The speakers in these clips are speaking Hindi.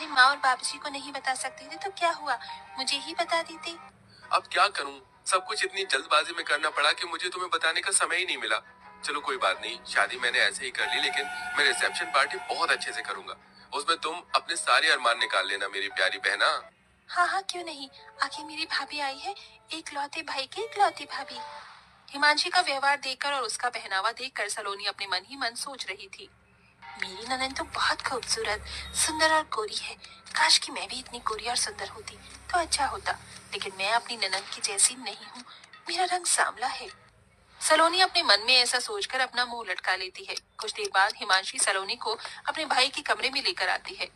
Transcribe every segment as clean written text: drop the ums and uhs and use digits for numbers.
तुम्हारी माँ और बाबूजी को नहीं बता सकते थे तो क्या हुआ, मुझे ही बता देते। अब क्या करूं, सब कुछ इतनी जल्दबाजी में करना पड़ा कि मुझे तुम्हें बताने का समय ही नहीं मिला। चलो कोई बात नहीं, शादी मैंने ऐसे ही कर ली, लेकिन मैं रिसेप्शन पार्टी बहुत अच्छे से करूंगा। उसमें तुम अपने सारे अरमान निकाल लेना मेरी प्यारी बहना। हाँ हाँ, क्यों नहीं। आखिर मेरी भाभी आई है, एक लौते भाई की इकलौती भाभी। हिमांशी का व्यवहार देखकर और उसका पहनावा देखकर सलोनी अपने मन ही मन सोच रही थी, मेरी ननद तो बहुत खूबसूरत, सुंदर और गोरी है। काश कि मैं भी इतनी गोरी और सुंदर होती तो अच्छा होता, लेकिन मैं अपनी ननद की जैसी नहीं हूँ। मेरा रंग सांवला है। सलोनी अपने मन में ऐसा सोचकर अपना मुंह लटका लेती है। कुछ देर बाद हिमांशी सलोनी को अपने भाई के कमरे में लेकर आती है।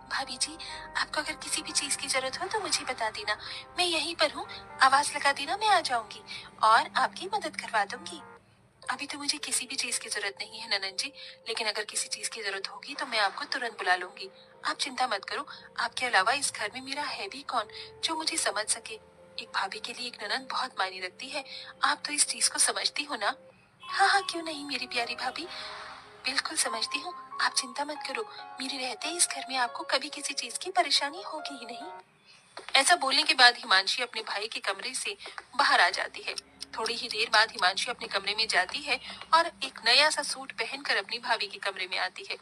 भाभी जी, आपको अगर किसी भी चीज की जरूरत हो तो मुझे बता देना, मैं यहीं पर हूँ। आवाज लगा देना, मैं आ जाऊंगी और आपकी मदद करवा दूंगी। अभी तो मुझे किसी भी चीज की जरूरत नहीं है ननन जी, लेकिन अगर किसी चीज की जरूरत होगी तो मैं आपको तुरंत बुला लूंगी। आप चिंता मत करो, आपके अलावा इस घर में मेरा है भी कौन जो मुझे समझ सके। एक भाभी के लिए एक ननन बहुत मायने रखती है। आप तो इस चीज को समझती हो ना। हाँ हाँ, क्यों नहीं मेरी प्यारी भाभी, बिल्कुल समझती हूँ। आप चिंता मत करो, मेरे रहते इस घर में आपको कभी किसी चीज की परेशानी होगी ही नहीं। ऐसा बोलने के बाद हिमांशी अपने भाई के कमरे से बाहर आ जाती है। थोड़ी ही देर बाद हिमांशी अपने कमरे में जाती है और एक नया सा सूट पहनकर अपनी भाभी के कमरे में आती है।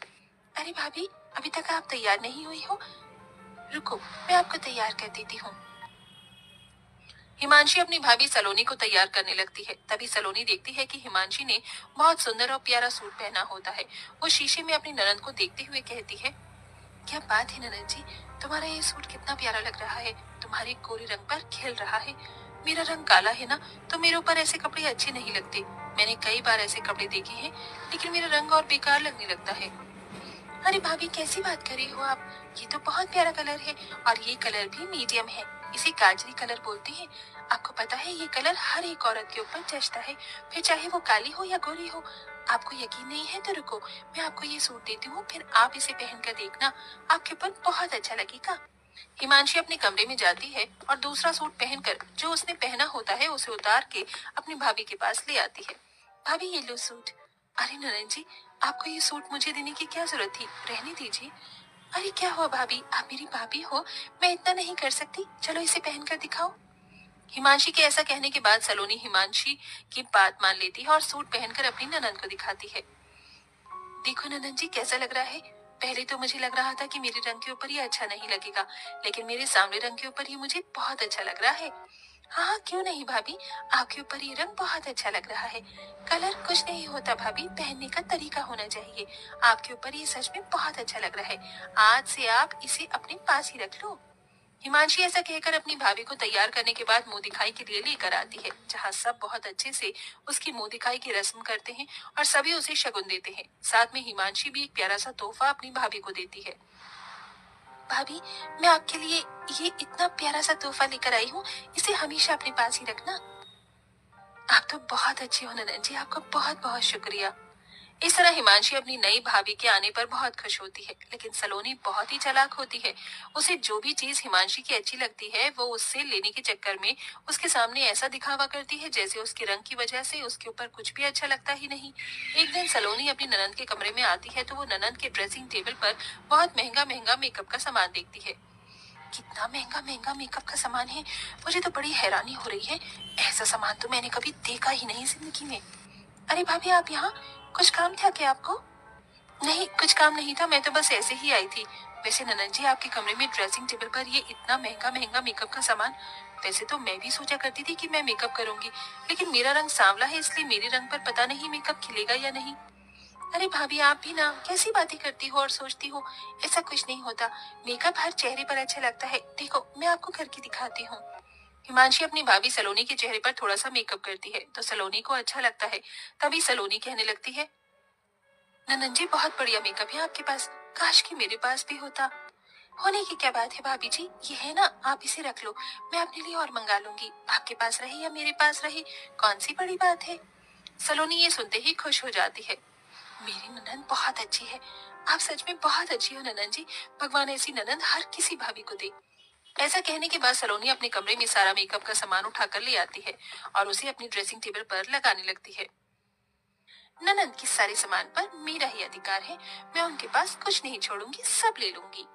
अरे भाभी, अभी तक आप तैयार नहीं हुई हो। रुको, मैं आपको तैयार कर देती हूँ। हिमांशी अपनी भाभी सलोनी को तैयार करने लगती है। तभी सलोनी देखती है कि हिमांशी ने बहुत सुंदर और प्यारा सूट पहना होता है। वो शीशे में अपनी ननद को देखते हुए कहती है, क्या बात है ननद जी, तुम्हारा ये सूट कितना प्यारा लग रहा है। तुम्हारे गोरे रंग पर खिल रहा है। मेरा रंग काला है ना, तो मेरे ऊपर ऐसे कपड़े अच्छे नहीं लगते। मैंने कई बार ऐसे कपड़े देखे हैं, लेकिन मेरा रंग और बेकार लगने लगता है। अरे भाभी, कैसी बात कर रही हो आप। ये तो बहुत प्यारा कलर है और ये कलर भी मीडियम है। इसे गाजरी कलर बोलते हैं। आपको पता है ये कलर हर एक औरत के ऊपर जचता है, फिर चाहे वो काली हो या गोरी हो। आपको यकीन नहीं है तो रुको, मैं आपको ये सूट देती हूँ, फिर आप इसे पहनकर देखना, आपके ऊपर बहुत अच्छा लगेगा। हिमांशी अपने कमरे में जाती है और दूसरा सूट पहनकर जो उसने पहना होता है उसे उतार के अपनी भाभी के पास ले आती है। भाभी, ये लो सूट। अरे ननन जी, आपको ये सूट मुझे देने की क्या जरूरत थी, रहने दीजिए। अरे क्या हुआ भाभी, आप मेरी भाभी हो, मैं इतना नहीं कर सकती। चलो इसे पहनकर दिखाओ। हिमांशी के ऐसा कहने के बाद सलोनी हिमांशी की बात मान लेती है और सूट पहनकर अपनी ननन को दिखाती है। देखो ननन जी, कैसा लग रहा है। पहले तो मुझे लग रहा था कि मेरे रंग के ऊपर ये अच्छा नहीं लगेगा, लेकिन मेरे सांवले रंग के ऊपर ये मुझे बहुत अच्छा लग रहा है। हाँ हाँ, क्यों नहीं भाभी, आपके ऊपर ये रंग बहुत अच्छा लग रहा है। कलर कुछ नहीं होता भाभी, पहनने का तरीका होना चाहिए। आपके ऊपर ये सच में बहुत अच्छा लग रहा है। आज से आप इसे अपने पास ही रख लो। हिमांशी ऐसा कहकर अपनी भाभी को तैयार करने के बाद मुंह दिखाई के लिए लेकर आती है, जहाँ सब बहुत अच्छे से उसकी मुंह दिखाई की रस्म करते हैं और सभी उसे शगुन देते हैं। साथ में हिमांशी भी एक प्यारा सा तोहफा अपनी भाभी को देती है। भाभी, मैं आपके लिए ये इतना प्यारा सा तोहफा लेकर आई हूँ, इसे हमेशा अपने पास ही रखना। आप तो बहुत अच्छी हो ननन जी, आपका बहुत बहुत शुक्रिया। इस तरह हिमांशी अपनी नई भाभी के आने पर बहुत खुश होती है, लेकिन सलोनी बहुत ही चालाक होती है। उसे जो भी चीज हिमांशी की अच्छी लगती है वो उससे लेने के चक्कर में उसके सामने ऐसा दिखावा करती है जैसे उसके रंग की वजह से उसके ऊपर कुछ भी अच्छा लगता ही नहीं। एक दिन सलोनी अपनी ननद के कमरे में आती है तो वो ननद के ड्रेसिंग टेबल पर बहुत महंगा महंगा मेकअप का सामान देखती है। कितना महंगा महंगा मेकअप का सामान है, मुझे तो बड़ी हैरानी हो रही है। ऐसा सामान तो मैंने कभी देखा ही नहीं जिंदगी में। अरे भाभी, आप यहाँ, कुछ काम था क्या आपको। नहीं, कुछ काम नहीं था, मैं तो बस ऐसे ही आई थी। वैसे ननन जी, आपके कमरे में ड्रेसिंग टेबल पर ये इतना महंगा महंगा मेकअप का सामान। वैसे तो मैं भी सोचा करती थी कि मैं मेकअप करूंगी, लेकिन मेरा रंग सांवला है, इसलिए मेरे रंग पर पता नहीं मेकअप खिलेगा या नहीं। अरे भाभी, आप भी ना कैसी बातें करती हो और सोचती हो। ऐसा कुछ नहीं होता, मेकअप हर चेहरे पर अच्छा लगता है। देखो, मैं आपको करके दिखाती हूँ। हिमांशी अपनी भाभी सलोनी के चेहरे पर थोड़ा सा मेकअप करती है तो सलोनी को अच्छा लगता है। तभी सलोनी कहने लगती है, ननन जी, बहुत बढ़िया मेकअप है आपके पास, काश कि मेरे पास भी होता। होने की क्या बात है भाभी जी, ये है ना, आप इसे रख लो, मैं अपने लिए और मंगा लूंगी। आपके पास रहे या मेरे पास रहे, कौन सी बड़ी बात है। सलोनी ये सुनते ही खुश हो जाती है। मेरी ननन बहुत अच्छी है, आप सच में बहुत अच्छी हो ननन जी। भगवान ऐसी ननन हर किसी भाभी को दे। ऐसा कहने के बाद सलोनी अपने कमरे में सारा मेकअप का सामान उठाकर ले आती है और उसे अपनी ड्रेसिंग टेबल पर लगाने लगती है। ननद के सारे सामान पर मेरा ही अधिकार है, मैं उनके पास कुछ नहीं छोड़ूंगी, सब ले लूंगी।